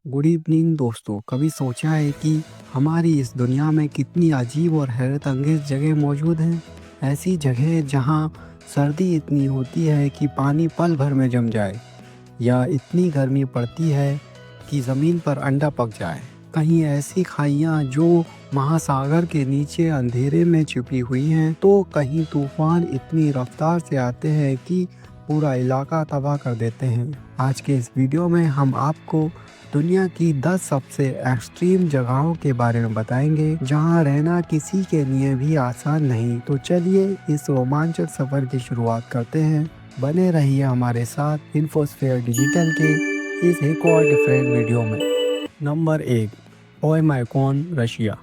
Good evening दोस्तों। कभी सोचा है कि हमारी इस दुनिया में कितनी अजीब और हैरत अंगेज जगह मौजूद हैं। ऐसी जगह जहां सर्दी इतनी होती है कि पानी पल भर में जम जाए, या इतनी गर्मी पड़ती है कि ज़मीन पर अंडा पक जाए। कहीं ऐसी खाइयाँ जो महासागर के नीचे अंधेरे में छिपी हुई हैं, तो कहीं तूफान इतनी रफ्तार से आते हैं कि पूरा इलाका तबाह कर देते हैं। आज के इस वीडियो में हम आपको दुनिया की 10 सबसे एक्सट्रीम जगहों के बारे में बताएंगे जहां रहना किसी के लिए भी आसान नहीं। तो चलिए इस रोमांचक सफर की शुरुआत करते हैं। बने रहिए हमारे साथ इन्फोस्फेयर डिजिटल के इस एक और डिफरेंट वीडियो में। Number 1, Oymyakon, Russia.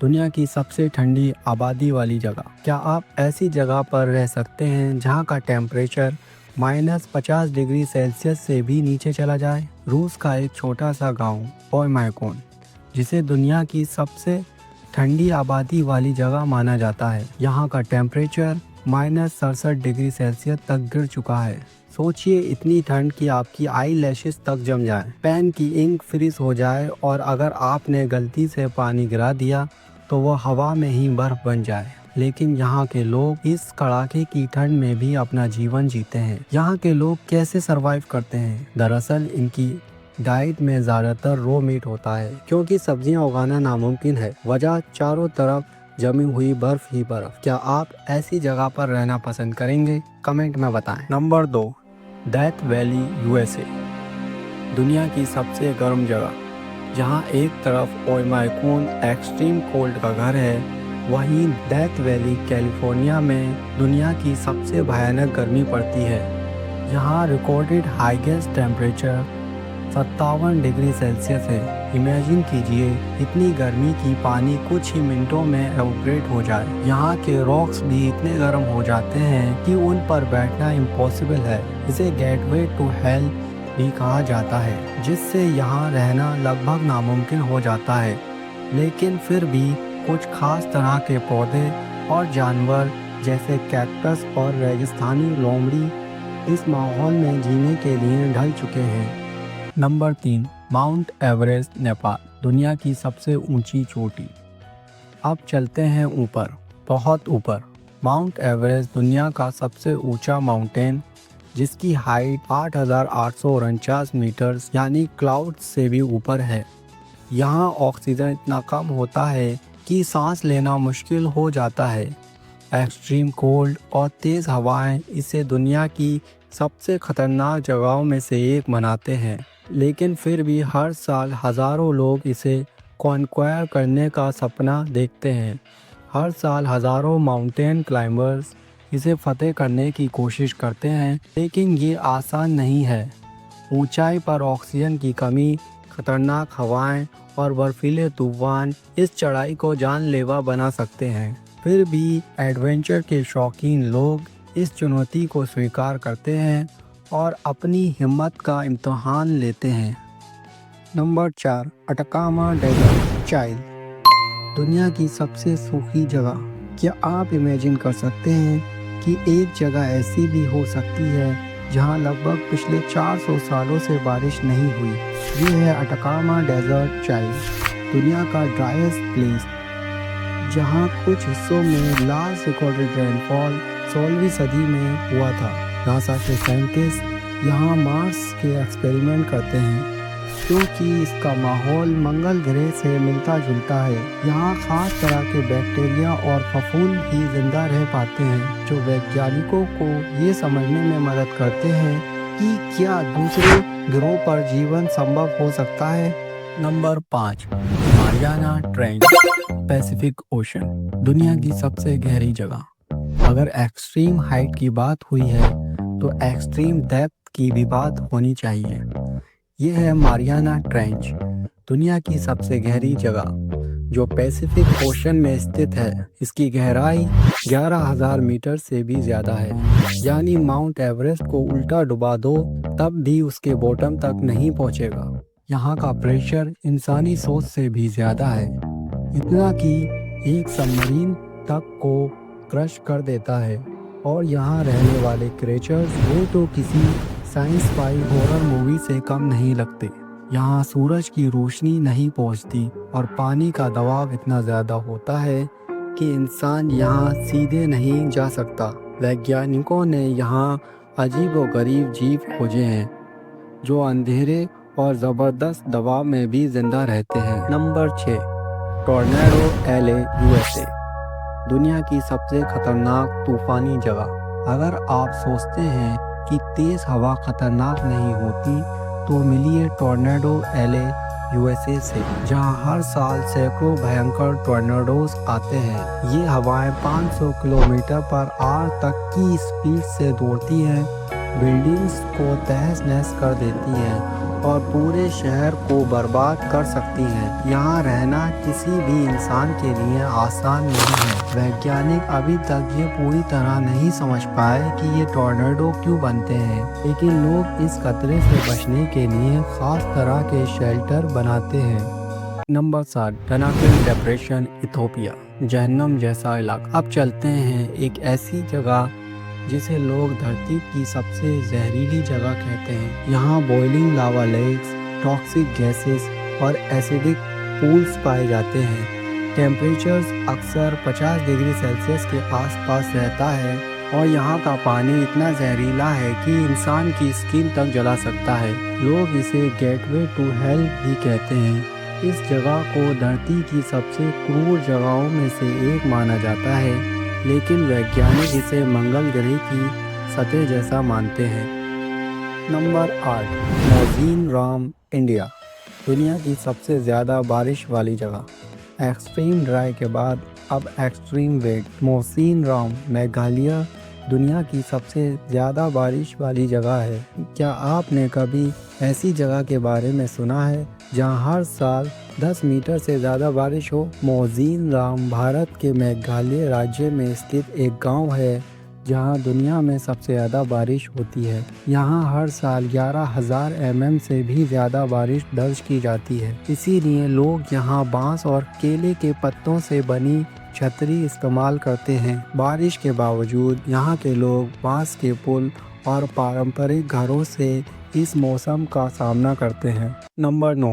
दुनिया की सबसे ठंडी आबादी वाली जगह। क्या आप ऐसी जगह पर रह सकते हैं जहां का टेम्परेचर -50 डिग्री सेल्सियस से भी नीचे चला जाए? रूस का एक छोटा सा गांव ओयमैकॉन, जिसे दुनिया की सबसे ठंडी आबादी वाली जगह माना जाता है, यहाँ का टेम्परेचर -67 डिग्री सेल्सियस तक गिर चुका है। सोचिए, इतनी ठंड कि आपकी आई लैशेस तक जम जाए, पेन की इंक फ्रीज हो जाए, और अगर आपने गलती से पानी गिरा दिया तो वह हवा में ही बर्फ बन जाए। लेकिन यहाँ के लोग इस कड़ाके की ठंड में भी अपना जीवन जीते हैं। यहाँ के लोग कैसे सरवाइव करते हैं? दरअसल इनकी डाइट में ज़्यादातर रो मीट होता है, क्योंकि सब्जियां उगाना नामुमकिन है। वजह चारों तरफ जमी हुई बर्फ ही बर्फ। क्या आप ऐसी जगह पर रहना पसंद करेंगे? कमेंट में बताएं। Number 2, death valley, USA. दुनिया की सबसे गर्म जगह। जहां एक तरफ ओयमैकॉन एक्सट्रीम कोल्ड का घर है, वहीं डेथ वैली कैलिफोर्निया में दुनिया की सबसे भयानक गर्मी पड़ती है। यहाँ recorded highest temperature 57 degree Celsius है। इमेजिन कीजिए इतनी गर्मी की पानी कुछ ही मिनटों में एवोपरेट हो जाए। यहाँ के रॉक्स भी इतने गर्म हो जाते हैं कि उन पर बैठना इम्पॉसिबल है। इसे गेटवे टू हेल भी कहा जाता है, जिससे यहाँ रहना लगभग नामुमकिन हो जाता है। लेकिन फिर भी कुछ खास तरह के पौधे और जानवर जैसे कैक्टस और रेगिस्तानी लोमड़ी इस माहौल में जीने के लिए ढल चुके हैं। Number 3, mount Everest, Nepal. दुनिया की सबसे ऊंची चोटी। अब चलते हैं ऊपर, बहुत ऊपर। माउंट एवरेस्ट दुनिया का सबसे ऊंचा माउंटेन, जिसकी हाइट 8,849 मीटर्स यानी क्लाउड से भी ऊपर है। यहाँ ऑक्सीजन इतना कम होता है कि सांस लेना मुश्किल हो जाता है। एक्सट्रीम कोल्ड और तेज़ हवाएं इसे दुनिया की सबसे खतरनाक जगहों में से एक बनाते हैं। लेकिन फिर भी हर साल हज़ारों लोग इसे कॉन्क्वायर करने का सपना देखते हैं। हर साल हज़ारों माउंटेन क्लाइंबर्स इसे फतेह करने की कोशिश करते हैं, लेकिन ये आसान नहीं है। ऊंचाई पर ऑक्सीजन की कमी, खतरनाक हवाएं और बर्फीले तूफान इस चढ़ाई को जानलेवा बना सकते हैं। फिर भी एडवेंचर के शौकीन लोग इस चुनौती को स्वीकार करते हैं और अपनी हिम्मत का इम्तहान लेते हैं। नंबर 4, अटाकामा डेजर्ट, चाइल। दुनिया की सबसे सूखी जगह। क्या आप इमेजिन कर सकते हैं कि एक जगह ऐसी भी हो सकती है जहां लगभग पिछले 400 सालों से बारिश नहीं हुई? ये है अटाकामा डेजर्ट, चाइल, दुनिया का ड्राइएस्ट प्लेस, जहां कुछ हिस्सों में लास्ट रिकॉर्डेड रेनफॉल 16वीं सदी में हुआ था। नासा के साइंटिस्ट यहाँ मार्स के एक्सपेरिमेंट करते हैं, क्योंकि इसका माहौल मंगल ग्रह से मिलता जुलता है। यहाँ खास तरह के बैक्टीरिया और फफूंद ही जिंदा रह पाते हैं, जो वैज्ञानिकों को ये समझने में मदद करते हैं कि क्या दूसरे ग्रहों पर जीवन संभव हो सकता है। Number 5, Mariana trench, Pacific ocean. दुनिया की सबसे गहरी जगह। अगर एक्सट्रीम हाइट की बात हुई है तो एक्सट्रीम डेप्थ की भी बात होनी चाहिए। यह है मारियाना ट्रेंच, दुनिया की सबसे गहरी जगह, जो पैसिफिक ओशन में स्थित है। इसकी गहराई 11,000 मीटर से भी ज़्यादा है, यानी माउंट एवरेस्ट को उल्टा डुबा दो तब भी उसके बॉटम तक नहीं पहुंचेगा। यहाँ का प्रेशर इंसानी सोच से भी ज़्यादा है, इतना कि एक सबमरीन तक को क्रश कर देता है। और यहाँ रहने वाले क्रिएचर्स वो तो किसी साइंस फाई हॉरर मूवी से कम नहीं लगते। यहाँ सूरज की रोशनी नहीं पहुँचती और पानी का दबाव इतना ज़्यादा होता है कि इंसान यहाँ सीधे नहीं जा सकता। वैज्ञानिकों ने यहाँ अजीबोगरीब जीव खोजे हैं जो अंधेरे और ज़बरदस्त दबाव में भी जिंदा रहते हैं। नंबर 6, टॉर्नेडो LA USA, दुनिया की सबसे खतरनाक तूफानी जगह। अगर आप सोचते हैं कि तेज़ हवा खतरनाक नहीं होती तो मिलिए टॉर्नेडो LA USA से, जहां हर साल सैकड़ों भयंकर टॉर्नेडोज आते हैं। ये हवाएं 500 किलोमीटर पर आवर तक की स्पीड से दौड़ती हैं, बिल्डिंग्स को तहस नहस कर देती हैं और पूरे शहर को बर्बाद कर सकती हैं। यहाँ रहना किसी भी इंसान के लिए आसान नहीं है। वैज्ञानिक अभी तक ये पूरी तरह नहीं समझ पाए कि ये टॉर्नेडो क्यों बनते हैं, लेकिन लोग इस खतरे से बचने के लिए खास तरह के शेल्टर बनाते हैं। नंबर 7, टनाकल डिप्रेशन, इथियोपिया, जहन्नम जैसा इलाका। अब चलते हैं एक ऐसी जगह जिसे लोग धरती की सबसे जहरीली जगह कहते हैं। यहाँ बॉइलिंग लावा लेक्स, टॉक्सिक गैसेस और एसिडिक पूल्स पाए जाते हैं। टेम्परेचर्स अक्सर 50 डिग्री सेल्सियस के आसपास रहता है और यहाँ का पानी इतना जहरीला है कि इंसान की स्किन तक जला सकता है। लोग इसे गेटवे टू हेल भी कहते हैं। इस जगह को धरती की सबसे क्रूर जगहों में से एक माना जाता है, लेकिन वैज्ञानिक इसे मंगल ग्रह की सतह जैसा मानते हैं। नंबर 8, मोज़ीनराम, इंडिया, दुनिया की सबसे ज़्यादा बारिश वाली जगह। एक्सट्रीम ड्राई के बाद अब एक्सट्रीम वेट। मोज़ीनराम, मेघालय, दुनिया की सबसे ज़्यादा बारिश वाली जगह है। क्या आपने कभी ऐसी जगह के बारे में सुना है जहां हर साल 10 मीटर से ज़्यादा बारिश हो? मोज़ीनराम भारत के मेघालय राज्य में स्थित एक गांव है जहां दुनिया में सबसे ज़्यादा बारिश होती है। यहां हर साल 11,000 mm से भी ज़्यादा बारिश दर्ज की जाती है। इसीलिए लोग यहां बांस और केले के पत्तों से बनी छतरी इस्तेमाल करते हैं। बारिश के बावजूद यहाँ के लोग बांस के पुल और पारंपरिक घरों से इस मौसम का सामना करते हैं। नंबर 9,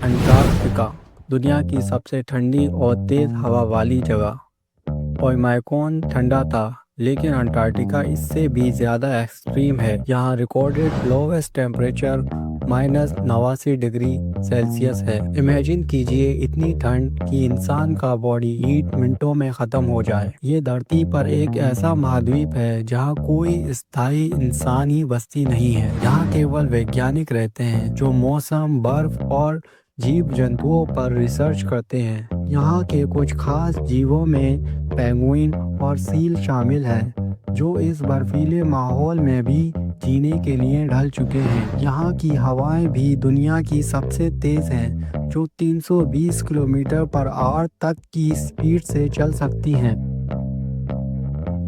अंटार्कटिका, दुनिया की सबसे ठंडी और तेज़ हवा वाली जगह। ओमाइकॉन ठंडा था, लेकिन अंटार्कटिका इससे भी ज़्यादा एक्सट्रीम है। यहाँ recorded lowest temperature -89 degree Celsius है। इमेजिन कीजिए इतनी ठंड कि इंसान का बॉडी हीट मिनटों में ख़त्म हो जाए। ये धरती पर एक ऐसा महाद्वीप है जहाँ कोई स्थायी इंसानी बस्ती नहीं है। यहाँ केवल वैज्ञानिक रहते हैं जो मौसम, बर्फ और जीव जंतुओं पर रिसर्च करते हैं। यहाँ के कुछ खास जीवों में पेंगुइन और सील शामिल हैं, जो इस बर्फीले माहौल में भी जीने के लिए ढल चुके हैं। यहाँ की हवाएं भी दुनिया की सबसे तेज़ हैं, जो 320 किलोमीटर पर आवर तक की स्पीड से चल सकती हैं।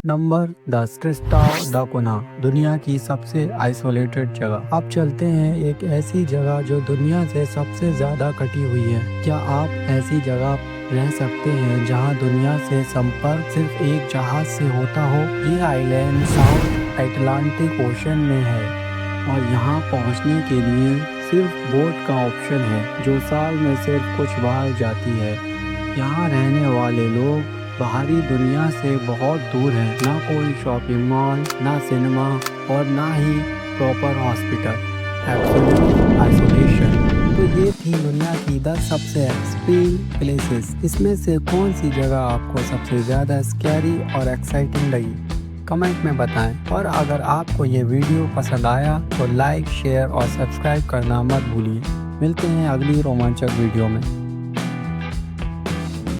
नंबर 10, ट्रिस्टान दा कुन्हा, दुनिया की सबसे आइसोलेटेड जगह। अब चलते हैं एक ऐसी जगह जो दुनिया से सबसे ज़्यादा कटी हुई है। क्या आप ऐसी जगह रह सकते हैं जहां दुनिया से संपर्क सिर्फ एक जहाज से होता हो? ये आइलैंड साउथ अटलांटिक ओशन में है और यहाँ पहुँचने के लिए सिर्फ बोट का ऑप्शन है, जो साल में सिर्फ कुछ बार जाती है। यहाँ रहने वाले लोग बाहरी दुनिया से बहुत दूर हैं। ना कोई शॉपिंग मॉल, ना सिनेमा और ना ही प्रॉपर हॉस्पिटल। Absolute isolation. तो ये थी दुनिया की 10 सबसे एक्सट्रीम प्लेसेस। इसमें से कौन सी जगह आपको सबसे ज़्यादा स्कैरी और एक्साइटिंग लगी? कमेंट में बताएं। और अगर आपको ये वीडियो पसंद आया तो लाइक, शेयर और सब्सक्राइब करना मत भूलिए। मिलते हैं अगली रोमांचक वीडियो में।